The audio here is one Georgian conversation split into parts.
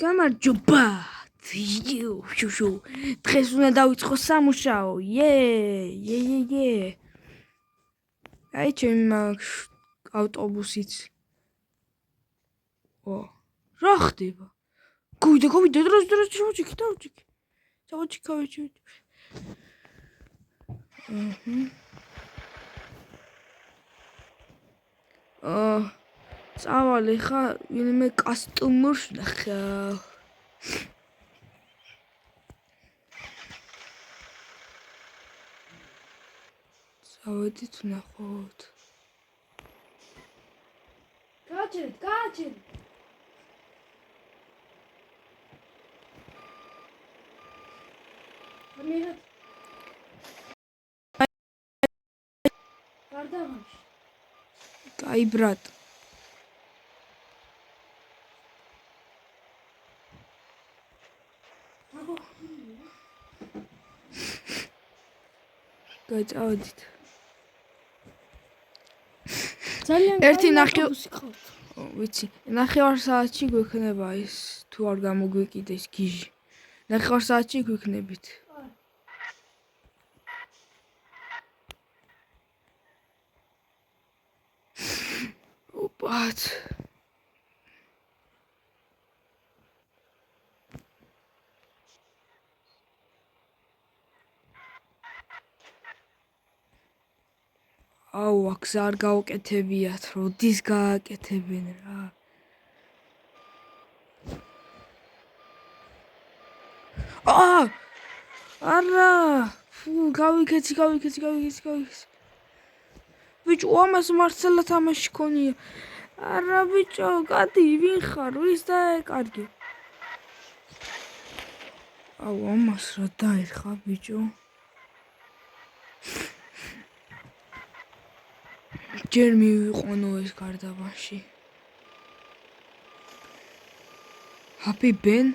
გამარჯობა. შუშუ. დღეს უნდა დავიწყო სამუშაო. აი ჩემი ავტობუსიც. რა ხდება? გავიდა, დროს ჩავჭიქი. წავალ ხა ვინმე კასტომერს ნახავ. წავედით ნახოთ. გააჩერეთ. ამერად. გარდამაშ. კაი ბრატ. გაიწავედით. ძალიან ერთი ნახევარი ყავთ. ვიცი, ნახევარ საათში გვექნება ის თუ არ გამოგვიკიდეს გიჟი. ნახევარ საათში გვექნებით. ოპაც. აუ, აქ არ გავაკეთებიათ, როდის გააკეთებენ რა. არა, გავიქეცი. ბიჭო, ამას მარცელა თამაში ქონია. არა ბიჭო, გადი, ვინ ხარ? ვის დაეკარგე? აუ, ამას რა დაერხა ბიჭო? ჯერ მივიყვანო ეს გარდაბანში. Happy Ben?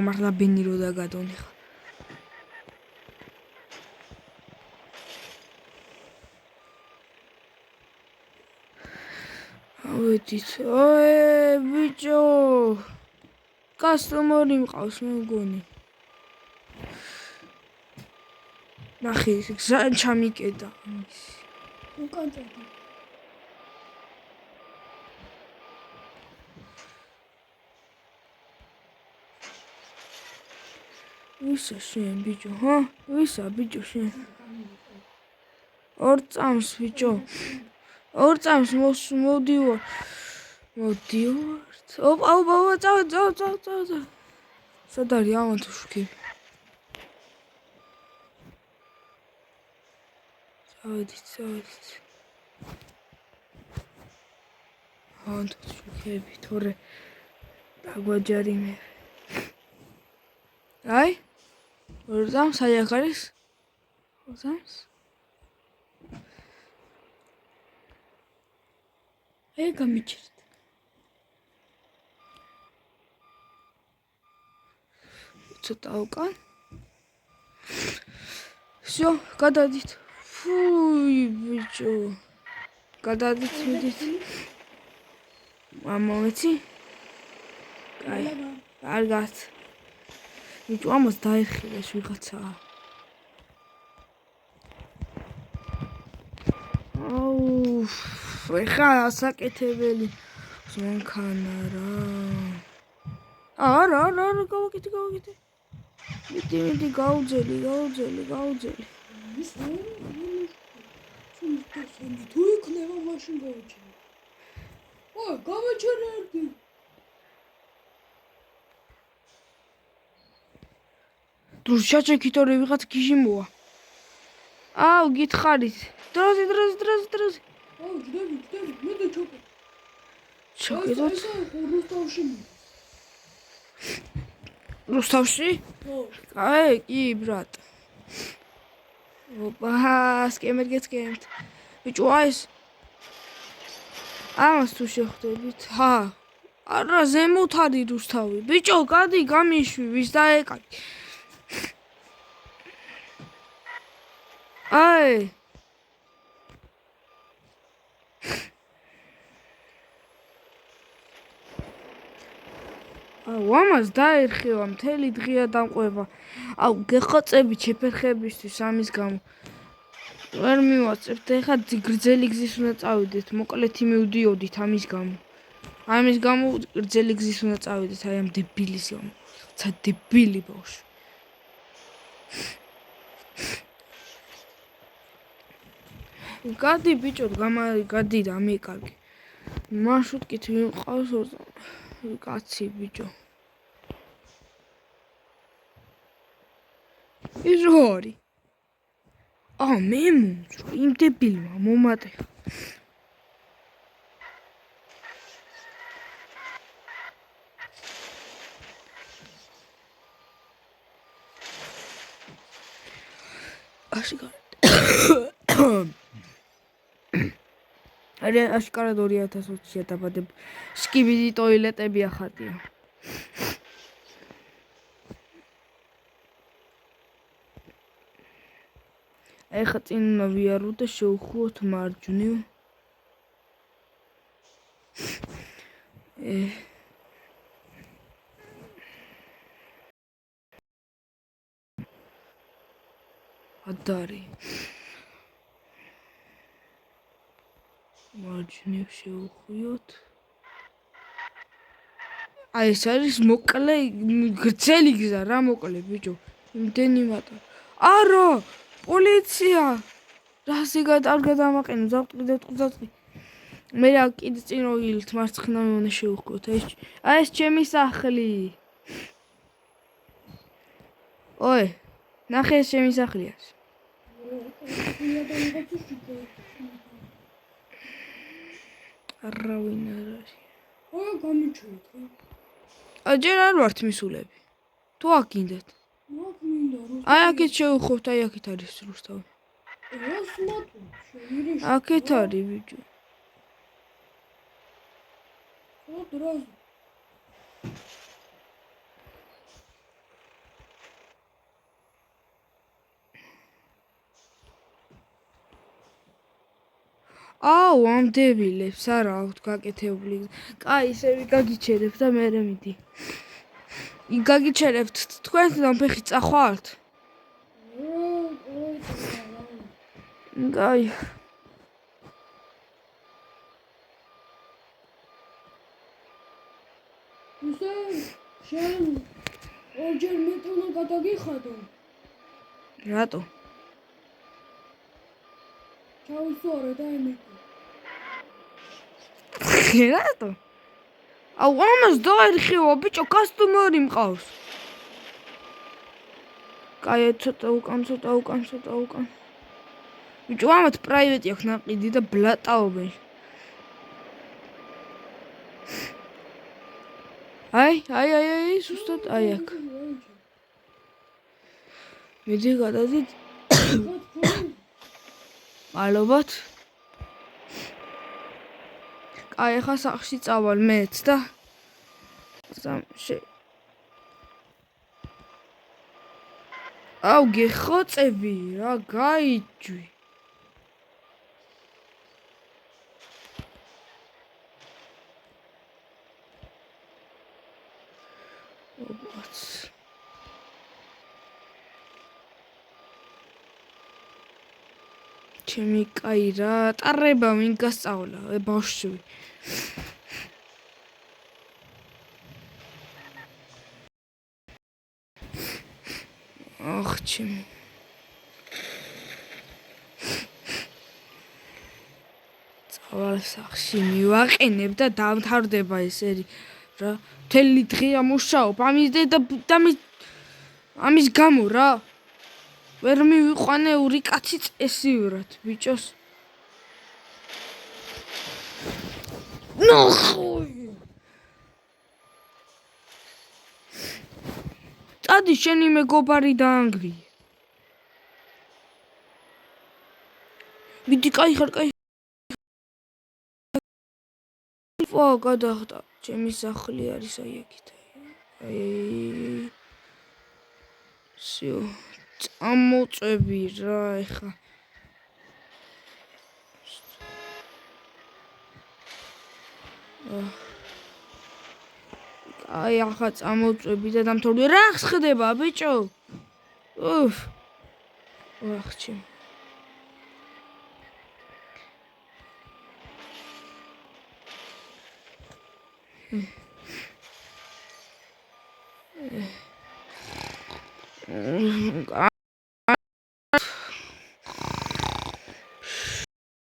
მართლა ბენი რო დაგადონი ხა. ავედით. ბიჭო. კასტომერი მყავს მე მგონი. ნახე, ზან ჩამიკედა. უკანწადი. ვისა შენ ბიჭო, ჰა? ვისა ბიჭო შენ? ორ წამს ბიჭო. ორ წამს მოდივარ. ოპა, წავ. სად არის ამათო შუქი? წავედით. ამათო შუქები, თორე დაგვაჯარი მე. აი? ორ წამს აი აქ არის? ორ წამს? აი გამიჩერეთ. ცოტა უკან. всё, გადადით. ფუი, ბიჭო. გადადით, მიდით. მომეცი? კაი. კარგად. ბიჭო, ამას დაერხილეს ვიღაცა. აუ, ეხა ასაკეთებელი. ზონქანა რა. არა, გავაკეთე. მიდი, გაუძელი. თუ იქნება მაშინ გავაჩერე. გავაჩერე ერთი. დრო ჩაჭექი თორე ვიღაც გიჟი მოვა. აუ, გითხარით. დროზე. აუ, ჯდები, მე და ჩოკე. ჩოკედოთ. რუსთავში? აი, კი, ბრატ. ოპა, სკემერ გესკემთ. ბიჭო, ეს ამას თუ შეხვდებით, არა, ზემოთ არის რუსთავი. ბიჭო, გადი, გამიშვი, ვის დაეკარგე. აი. აუ ამას დაერხევა მთელი დღეა დამყვება. აუ გეხოწებით შეფერხებისთვის ამის გამო. ვერ მივაწევთ ეხლა გრძელი გზის უნდა წავიდეთ. მოკლედ მივდიოდით ამის გამო. ამის გამო გრძელი გზის უნდა წავიდეთ აი ამ დებილის გამო. ცა დებილი ბავშვი. გადი ბიჭო, გადი და მეკარგი. მარშრუტკით ვიყავს კაცი ბიჭო. ის როარი? მე მომწრო, იმ დებილმა მომატეხა. აშკარად 2020-ში დაბადებ. სკიბიდი ტოილეტები ახატია. ეხლა წინ ვიარო და შევხვიოთ მარჯვნივ. ადარი. მარჯვნივ შევხვიოთ. აი ეს არის მოკლე გრძელი გზა რა მოკლე ბიჭო. იმდენი მატა. არა! პოლიცია! რასი არ გადამაყენო, დავტყიდეთ. მე რა კიდე წინ როილით მარცხნა უნდა შევხვიოთ. აი ეს ჩემი სახლი. ოე, ნახე ეს ჩემი სახლია. არავინ არ არის. გამიჩვენეთ. ჯერ არ ვართ მისულები. თუ აქ გინდათ? აქ მინდა რომ აი აქეთ შევხვევთ, აი აქეთ არის რუსთავი. რას მატლობ? შეირიშ. აქეთ არის ბიჭო. დროზე. აუ ამ დებილებს არა აქვთ გაკეთებული. კაი, ისე ვიგაგიჩერებ და მერე მიდი. გაგიჩერებთ თქვენ ნამფეხი წახვალთ? კაი. ისე შენ ორჯერ მეტონა გადაგიხადო. რატო? ჩაუსვარე და იმედი. რატო? აუ ამას დაერხევა ბიჭო, კასტომერი მყავს. კაი, ცოტა უკან. ბიჭო, ამათ პრაივეტი აქვს ნაყიდი და ბლატაობენ. აი, სუსტად აი აქ. მიდი გადადით. მადლობთ. კაი, ახლა სახში წავალ მეც და აუ გეხოწები რა გაიჯვი. ოპაც. ჩემი კაი რა, ტარება ვინ გასწავლა, ბავშვი. ახ ჩემი. წავალ სახში მივაყენებ და დამთავრდება ეს ერი. რა, მთელი დღე ამუშაობ, ამის გამო რა. ვერ მივიყვანე ორი კაცი წესიურად ბიჭოს. ნახოი. წადი შენი მეგობარი დაანგრია. მიდი კაი ხარ. გადახტა. ჩემი სახლი არის აი აქეთ. აი. всё. წამოწევი რა ეხა. აი ახლა წამოვწვევი და დამთავრდი. რა ხდება, ბიჭო? უფ. ვახჩი.